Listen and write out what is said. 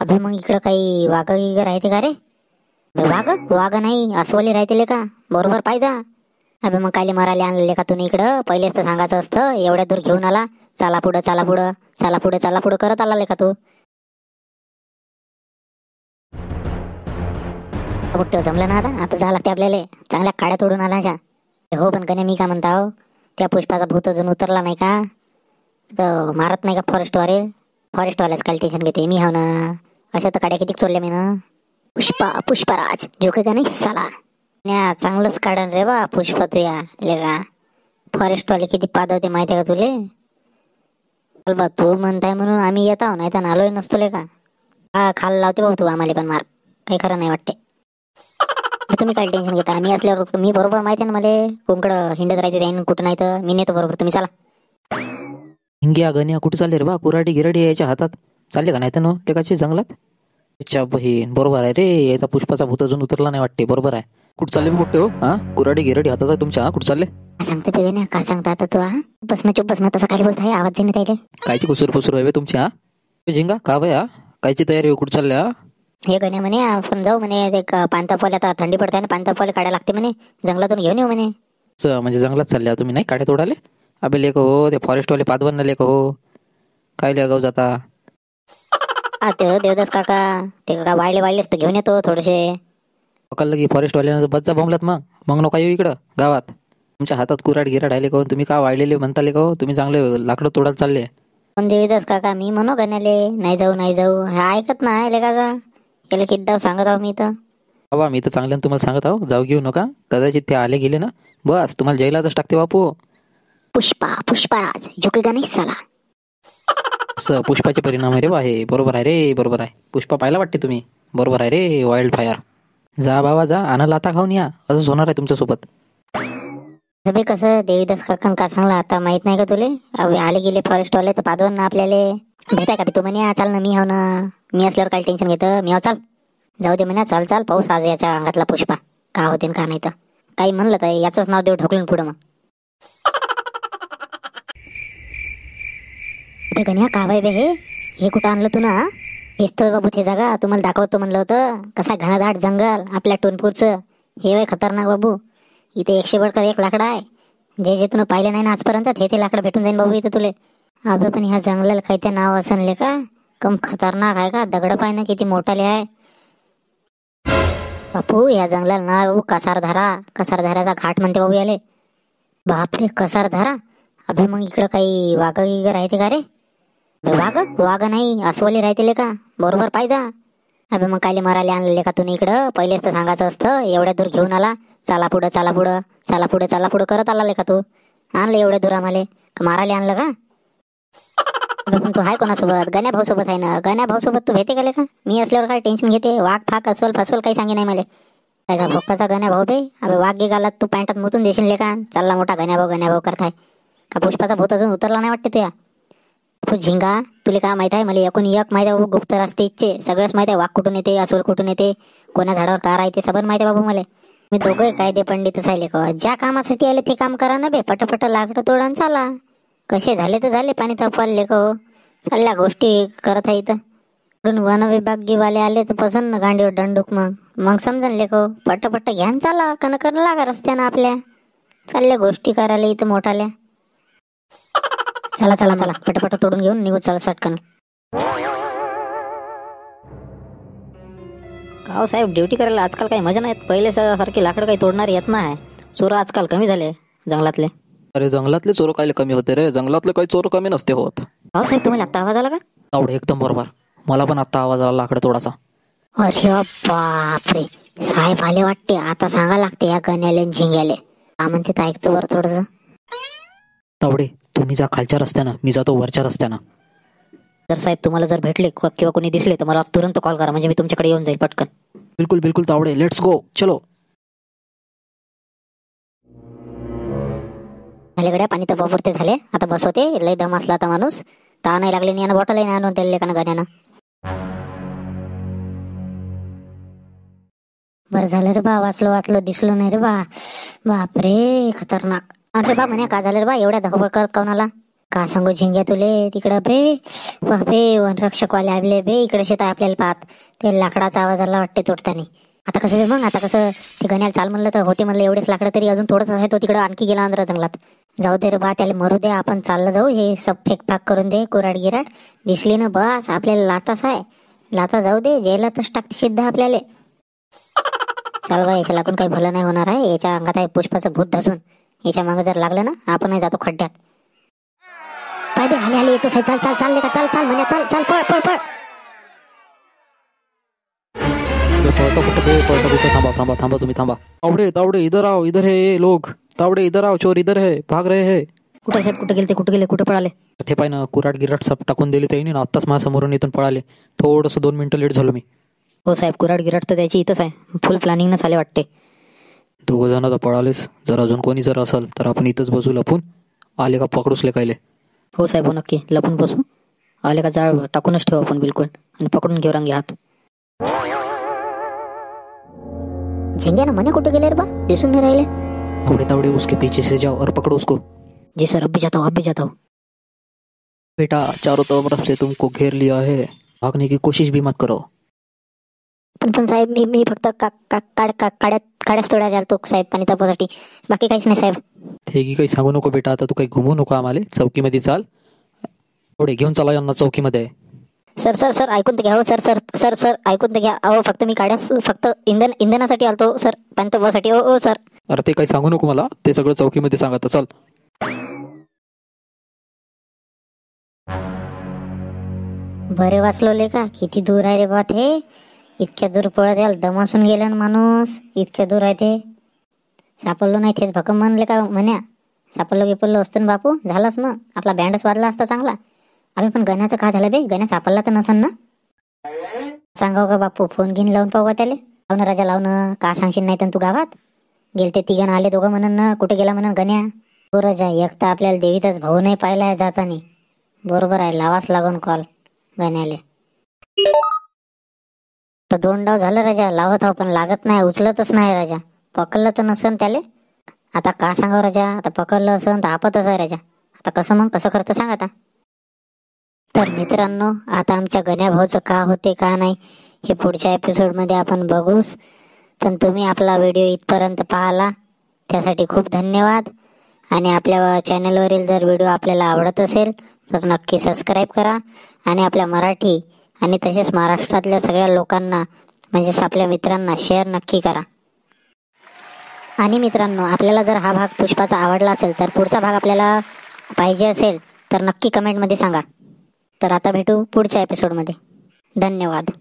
अबे मग इकडं काही वाघ गिघ राहते का रे? वाघ वाघ नाही अस्वली राहते का? बरोबर पाहिजे. अबे मग कायले मारायला आणले का तुम्ही इकडं? पहिलेच तर सांगायचं असतं. एवढ्या दूर घेऊन आला. चला पुढं चला पुढं चला पुढे चला पुढं करत आला का तू? बुट्टे जमलं ना. आता जा लागते आपल्याला. चांगल्या काड्या तोडून आला. हो पण कने मी काय म्हणता हो, त्या पुष्पाचा भूत अजून उतरला नाही का? तर मारत नाही का फॉरेस्टवाल्याच काय टेन्शन घेते मी. हाव ना. अशा तर काड्या किती चोरल्या मी ना. पुष्पराज झोके का नाही साला. चांगलंच काढन रे बा पुष्पा तू या लेगा. फॉरेस्टवाले किती पादवते माहिती आहे का तुले? चल बा तू म्हणताय म्हणून आम्ही येत आहो, नाही तर आलोय नसतो ले का. हा खाल लावते भाऊ तू आम्हाला पण मार. काही खरं नाही वाटते. तुम्ही काय टेन्शन घेता? मी असल्यावर मी बरोबर माहिती आहे ना मला. कोणकडं हिंडत राहते त्याईन कुठं नाही तर मी नेतो बरोबर. तुम्ही चला. हिंग्या गण्या कुठे चालले रे बा? कुराडी गिराडी यायच्या हातात चालले का नाही तर टेकाची जंगलात? अच्छा बहीण बरोबर आहे रे. याचा पुष्पाचा भूत अजून उतरला नाही वाटते. बरोबर आहे. कुठं चालले मोठे हो? हा कुराडी गिराडी हातात आहे तुमच्या. कुठं चालले? सांगते पे ना का सांगता आता तू? हा चुप बसणं तसं काय बोलताय? आवाज जाईन त्याला. कायची कुसूर फुसूर आहे तुमच्या? झिंगा का बया कायची तयारी हो? कुठं चालल्या? हे गण्या म्हणे आपण जाऊ म्हणे. ते पानतापाला आता थंडी पडते आणि पानतापाला काढायला लागते म्हणे. जंगलातून घेऊन येऊ म्हणे. म्हणजे जंगलात चालल्या तुम्ही नाही काड्या तोडाले? अबे लेख हो ते फॉरेस्टवाले पादवन लेख हो. काय लेगाव जाता? ते देवदास काका ते काका वाढलेच तर घेऊन येतो थोडेसे. पकडलं की फॉरेस्टवाल्यानं बच्चा बोंबलात. मग नका येऊ इकडं गावात. तुमच्या हातात कुराड गिराड आले का? तुम्ही का वाढलेले म्हणताले का? तुम्ही चांगले लाकडं तोडायला चालले. पण देवीदास काका मी म्हणू गण्याले नाही जाऊ हा ऐकत नाही लेकाचा. याला किती डाव सांगत आहो मी तर. बाबा मी तर चांगल्यानं तुम्हाला सांगत आहो जाऊ घेऊ नका. कदाचित ते आले गेले ना बस तुम्हाला जैलातच टाकते बापू. पुष्पराज झुकेगा नाही साला. पुष्पाचे परिणाम आहे रे बा हे. बरोबर आहे रे. बरोबर आहे. पुष्पा पाहायला वाटते तुम्ही. बरोबर आहे रे. Wild fire. जा बाबा जा. आणा लाता खाऊन या. असंच होणार आहे तुमच्यासोबत. बे कसं देवीदास काका का सांगला आता माहित नाही का तुले? आले गेले फॉरेस्टवाले तर पादवून ना आपल्याला भेटाय का? तू म्हणे चाल ना. मी हाव ना. मी असल्यावर काय टेन्शन घेतं? मी हाव चाल. जाऊ दे म्हणा. चाल पाऊस आज याच्या अंगातला पुष्पा का होते का नाही तर काही म्हणलं तर याचंच नाव देऊ ढोकलून पुढं. मग गण्या का बाय बे हे कुठं आणलं तू ना? हेच तर बाबू ते जागा तुम्हाला दाखवतो म्हणलं होतं. कसा घनदाट जंगल आपल्या टोनपूरचं. हे वय खतरनाक बाबू. इथे 100 बडकर 1 लाकडं आहे. जे तुम्ही पाहिलं नाही ना आजपर्यंत ते लाकडं भेटून जाईन बाबू इथं तुले. अबे पण ह्या जंगलाला काही ते नाव असनले का? कम खतरनाक आहे का? दगड पाय ना किती मोठाले आहे बापू. या जंगलाला नाव बाबू कसारधाराचा घाट म्हणते बाबू याले. बापरे कसारधारा. अबे मग इकडं काही वाघ गिघ राहते का रे? वाघ नाही अस्वली राहते का? बरोबर पाहिजे. अबे मग कायले मारायला आणले का तुम्ही इकडं? पहिलेच तर सांगायचं असतं. एवढ्या दूर घेऊन आला. चला पुढं चला पुढं करत आला का तू? आणलं एवढ्या दूर आम्हाला मारायला आणलं का? पण तू आहे कोणासोबत? गण्या भाऊ सोबत आहे ना. गण्या भाऊ सोबत तू भेटे का का? मी असल्यावर काय टेन्शन घेते? वाघ फाक अस्वल फसवल काही सांगे नाही मला. त्याचा भोक्काचा गण्या भाऊ बे. अबे वाघ गे गालात तू पॅन्टात मुतून देशील ले का? चालला मोठा गण्या भाऊ करताय का? पुष्पाचा भूत अजून उतरला नाही वाटते तुया. तू झिंगा तुला काय माहित आहे? मला एकूण एक माहिती आहे बाबू. गुप्त रस्ते इच्छे सगळंच माहिती आहे. वाघ कुठून येते अस्वल कुठून येते कोणा झाडावर कार आहे ते सगळं माहिती आहे बाबू मला. मी दोघं कायदे पंडित सायले का? ज्या कामासाठी आले ते काम करा ना बे. पटपट लाकडं तोडून चाला. कसे झाले तर झाले. पाणी तापवाले का? चालल्या गोष्टी करत आहे इथं. वन विभागीवाले आले तर पसंत गांडीवर दंडूक. मग समजन लेको. पटपट घ्यान चाला कणकर लागा रस्त्यानं आपल्या. चालल्या गोष्टी करायला इथं मोठाल्या. चला पटपट तोडून घेऊन निघू. चला सटकन. काव साहेब ड्युटी करायला आजकाल काही मजा नाहीत. पहिले सारखे लाकडं काही तोडणार येत नाही. चोर आजकाल कमी झाले जंगलातले. अरे जंगलातले चोर काय कमी होते रे? जंगलातले काही चोर कमी नसते होत. हो साहेब तुम्हाला आत्ता आवाज आला का? आवडे एकदम बरोबर. मला पण आता आवाज आला लाकडं तोडाचा. अरे बापरे साहेब आले वाटते. आता सांगा लागते या गण्याले झिंग्याले. का म्हणते तर ऐकतो बरं थोडस. तावडे तुम्ही जा खालच्या रस्त्यानं. मी जातो वरच्या रस्त्यानं. जर साहेब तुम्हाला जर भेटले किंवा कोणी दिसले तर मला तुरंत कॉल करा. म्हणजे मी तुमच्याकडे येऊन जाईल पटकन. बिलकुल तावडे. Let's go. चलो. झाले गड्या पाणी तर वापरते झाले. आता बसवते. लय दम असला आता माणूस. ता नाही लागले नाही बॉटल नाही आणून दिले का गण्यानं. बरं झालं रे बा. वाचलो दिसलो नाही रे बा. बापरे खतरनाक. अरे बा म्हणे का झालं रे बा? एवढ्या धावपळ करत कोणाला? का सांगू झिंग्या तुले तिकडं बे बापे वनरक्षकवाले आले बे इकडे शेत आपल्याला पाहत ते लाकडाचा आवाज आला वाटते तोडताना. आता कसं बे मग आता कसं ते गण्याला चाल म्हणलं तर होते म्हणलं एवढेच लाकडं तरी अजून थोडंच आहे तो तिकडं आणखी गेला अंदर जंगलात. जाऊ दे रे बा त्याला मरू दे आपण चाललं जाऊ हे सब फेकफाक करून दे कुराड गिराड दिसली ना बस आपल्याला लाताच आहे लाता जाऊ दे जेलातच टाकते सिद्ध आपल्याला. चल बा याच्या लागून काही भलं नाही होणार आहे याच्या अंगात आहे पुष्पाचं भूत धसून याच्या मागे जर लागलं ना आपणही जातो खड्ड्यात. पाय बे आले आले येतच आहे चाल चाल चालले का चाल चाल म्हणे चाल चाल पळ पळ पळ. पळता कुठं बे पळता कुठं थांबा थांबा थांबा तुम्ही थांबा. तावडे तावडे इधर आओ इधर है ये लोग तावडे इधर आओ चोर इधर है भाग रहे है. कुठे साहेब कुठे गेले कुठे पळाले. ते पाय ना कुराट गिराट सब टाकून दिले त्यांनी ना आत्ताच माझ्यासमोरून इथून पळाले. थोडंसं 2 मिनिटं लेट झालो मी. हो साहेब कुराड गिराट तर त्याची इथंच आहे फुल प्लॅनिंग न चाले वाटते. 2 जण तर पळालेच जर अजून कोणी जर असेल तर आपण इथंच बसू लपून आले का पकडूच कायले. हो साहेब हो नक्की लपून बसू आले का जाळ टाकूनच ठेवू आपण बिलकुल आणि पकडून घेऊ रंगे हात. झिंग्या ना म्हणे कुठे गेले रे बा दिसून नाही राहिले. तावड़े तावड़े उसके पीछे से जाओ और पकड़ो उसको. जी सर अब भी जाता हूँ. बेटा चारों तरफ से तुमको घेर लिया है भागने की कोशिश भी मत करो. पण साहेब मी फक्त काड्याच तोडायला आलतो साहेब पाणी तापवासाठी बाकी काहीच नाही साहेब. ते की काही सांगू नको बेटा आता तू काही घुमू नको आम्हाला चौकीमध्ये चाल. थोडे घेऊन चला यांना चौकीमध्ये. सर सर सर ऐकून तर घ्या हो सर सर सर सर ऐकून तर घ्या अहो फक्त मी काड्यास फक्त इंधनासाठी आलतो सर पाणी तापवासाठी. हो सर. अरे ते काही सांगू नको मला ते सगळं चौकीमध्ये सांगा तर चल. बरे वाचलोले का किती दूर आहे रे बा ते इतक्या दूर पळत याल दमासून गेला ना माणूस इतक्या दूर आहे ते. सापडलो नाही तेच भक्कम म्हणले का म्हण्या सापडलो गिपडलो असतो ना बापू झालाच मग आपला बँडच वाजला असता चांगला. अबे पण गण्याचं का झालं बे गण्या सापडला तर नसन ना. सांगाव का बापू फोन घेऊन लावून पाहू का त्याला लावणं राजा लावणं का सांगशील नाही तर तू गावात गेलते 3 जण आले 2 म्हणून ना कुठे गेला म्हणून गण्या. हो राजा एकटा आपल्याला देवीतच भाऊ नाही पाहिला आहे जातानी. बरोबर आहे लावाच लागून कॉल गण्याले. तर 2 डाव झालं राजा लावत आहो पण लागत नाही उचलतच नाही राजा. पकडलं तर नसन त्याले आता का सांगाव राजा आता पकडलं असन तर आपतच आहे राजा. आता कसं मग कसं करतं सांग आता. तर मित्रांनो आता आमच्या गण्या भाऊचं का होते का नाही हे पुढच्या एपिसोडमध्ये आपण बघूच. पण तुम्ही आपला व्हिडिओ इथपर्यंत पाहिला त्यासाठी खूप धन्यवाद. आणि आपल्या चॅनलवरील जर व्हिडिओ आपल्याला आवडत असेल तर नक्की सबस्क्राईब करा आणि आपल्या मराठी आणि तसेच महाराष्ट्रातल्या सगळ्या लोकांना म्हणजेच आपल्या मित्रांना शेअर नक्की करा. आणि मित्रांनो आपल्याला जर हा भाग पुष्पाचा आवडला असेल तर पुढचा भाग आपल्याला पाहिजे असेल तर नक्की कमेंटमध्ये सांगा. तर आता भेटू पुढच्या एपिसोडमध्ये. धन्यवाद.